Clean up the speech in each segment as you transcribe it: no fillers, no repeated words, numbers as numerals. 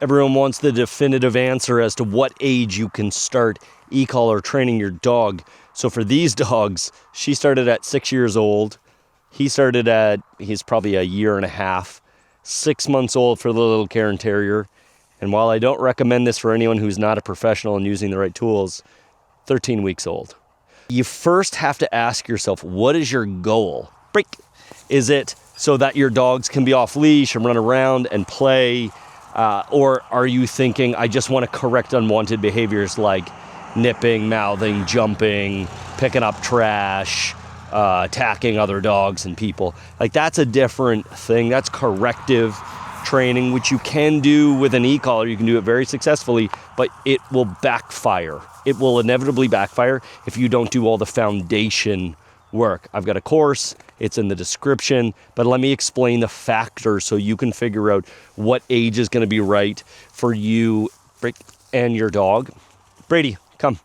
Everyone wants the definitive answer as to what age you can start e-collar training your dog. So for these dogs, she started at 6 years old. He's probably a year and a half, 6 months old for the little Cairn Terrier. And while I don't recommend this for anyone who's not a professional and using the right tools, 13 weeks old. You first have to ask yourself, what is your goal? Break. Is it so that your dogs can be off leash and run around and play? Or are you thinking, I just want to correct unwanted behaviors like nipping, mouthing, jumping, picking up trash, attacking other dogs and people? Like, that's a different thing. That's corrective training, which you can do with an e-collar. You can do it very successfully, but it will backfire. It will inevitably backfire if you don't do all the foundation work. I've got a course, it's in the description, but let me explain the factors so you can figure out what age is going to be right for you and your dog. Brady, come,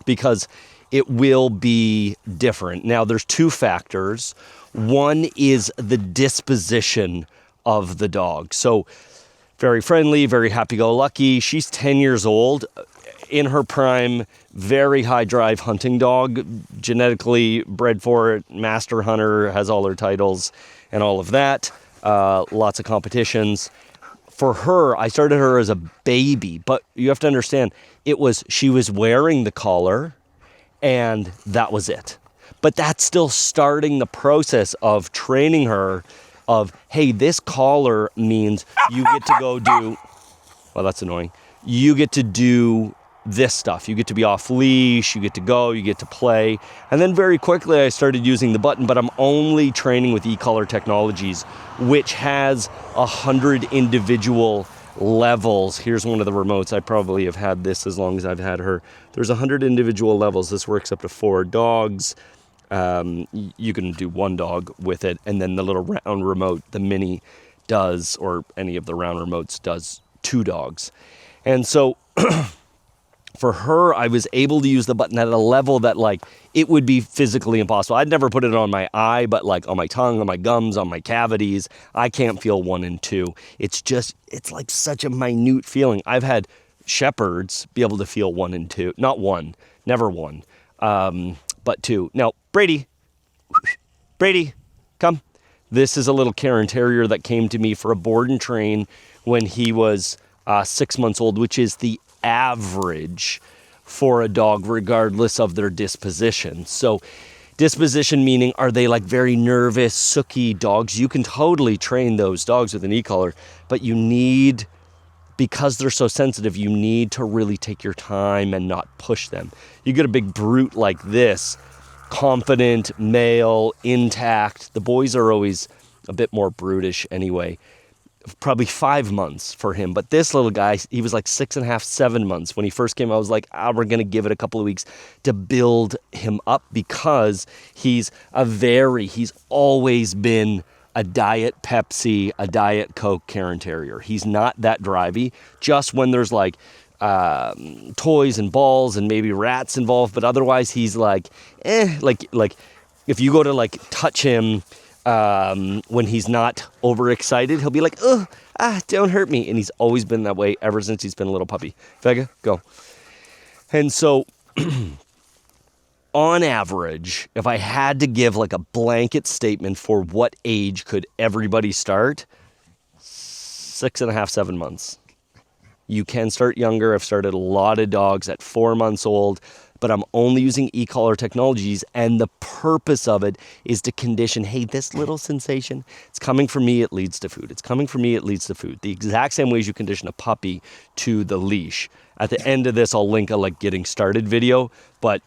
because it will be different. Now, there's two factors. One is the disposition of the dog. So very friendly, very happy-go-lucky. She's 10 years old. In her prime, very high drive hunting dog, genetically bred for it, master hunter, has all her titles and all of that. Lots of competitions. For her, I started her as a baby, but you have to understand, she was wearing the collar and that was it. But that's still starting the process of training her of, hey, this collar means you get to go do, well, that's annoying. You get to do this stuff. You get to be off leash, you get to go, you get to play. And then very quickly I started using the button, but I'm only training with Ecollar Technologies, which has 100 individual levels. Here's one of the remotes. I probably have had this as long as I've had her. There's 100 individual levels. This works up to 4 dogs. You can do 1 dog with it, and then the little round remote, the mini, does, or any of the round remotes does 2 dogs. And so for her, I was able to use the button at a level that, like, it would be physically impossible. I'd never put it on my eye, but like on my tongue, on my gums, on my cavities. I can't feel 1 and 2. It's like such a minute feeling. I've had shepherds be able to feel 1 and 2. Not 1, never 1, but 2. Now, Brady, come. This is a little Cairn Terrier that came to me for a board and train when he was 6 months old, which is the average for a dog regardless of their disposition. So disposition meaning, are they like very nervous, sooky dogs? You can totally train those dogs with an e-collar, but you need, because they're so sensitive, you need to really take your time and not push them. You get a big brute like this, confident, male, intact. The boys are always a bit more brutish anyway. Probably 5 months for him. But this little guy, he was like 6.5, 7 months. When he first came, I was like, we're going to give it a couple of weeks to build him up, because he's always been a Diet Pepsi, a Diet Coke Cairn Terrier. He's not that drivey, just when there's like toys and balls and maybe rats involved. But otherwise he's like, like if you go to like touch him, when he's not overexcited, he'll be like, don't hurt me. And he's always been that way ever since he's been a little puppy. Vega, go. And so on average, if I had to give like a blanket statement for what age could everybody start, 6.5, 7 months. You can start younger. I've started a lot of dogs at 4 months old, but I'm only using Ecollar Technologies, and the purpose of it is to condition, hey, this little sensation, it's coming from me, it leads to food. It's coming from me, it leads to food. The exact same ways you condition a puppy to the leash. At the end of this, I'll link a like getting started video,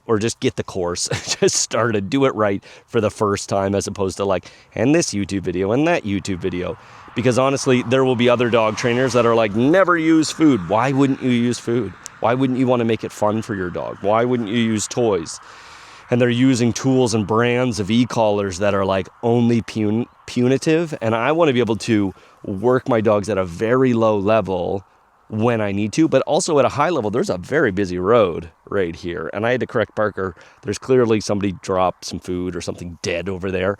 or just get the course, just started, do it right for the first time, as opposed to like, and this YouTube video and that YouTube video. Because honestly, there will be other dog trainers that are like, never use food. Why wouldn't you use food? Why wouldn't you want to make it fun for your dog? Why wouldn't you use toys? And they're using tools and brands of e-collars that are like only punitive. And I want to be able to work my dogs at a very low level when I need to, but also at a high level. There's a very busy road right here. And I had to correct Parker. There's clearly somebody dropped some food or something dead over there.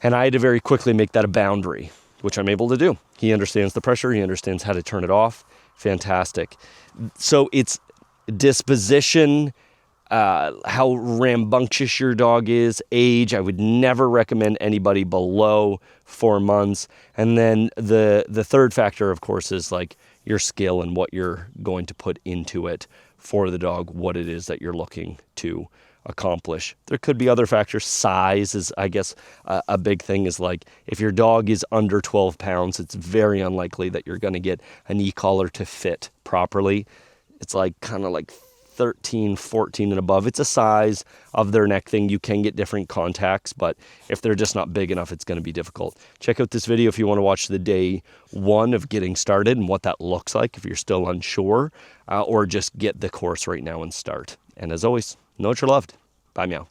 And I had to very quickly make that a boundary, which I'm able to do. He understands the pressure. He understands how to turn it off. fantastic. So it's disposition, how rambunctious your dog is, age. I would never recommend anybody below 4 months. And then the third factor, of course, is like your skill and what you're going to put into it for the dog, what it is that you're looking to accomplish. There could be other factors. Size is, I guess, a big thing. Is like if your dog is under 12 pounds, it's very unlikely that you're going to get an e-collar to fit properly. It's like kind of like 13, 14 and above. It's a size of their neck thing. You can get different contacts, but if they're just not big enough, it's going to be difficult. Check out this video if you want to watch the day 1 of getting started and what that looks like if you're still unsure, or just get the course right now and start. And as always, know what you're loved. Bye, meow.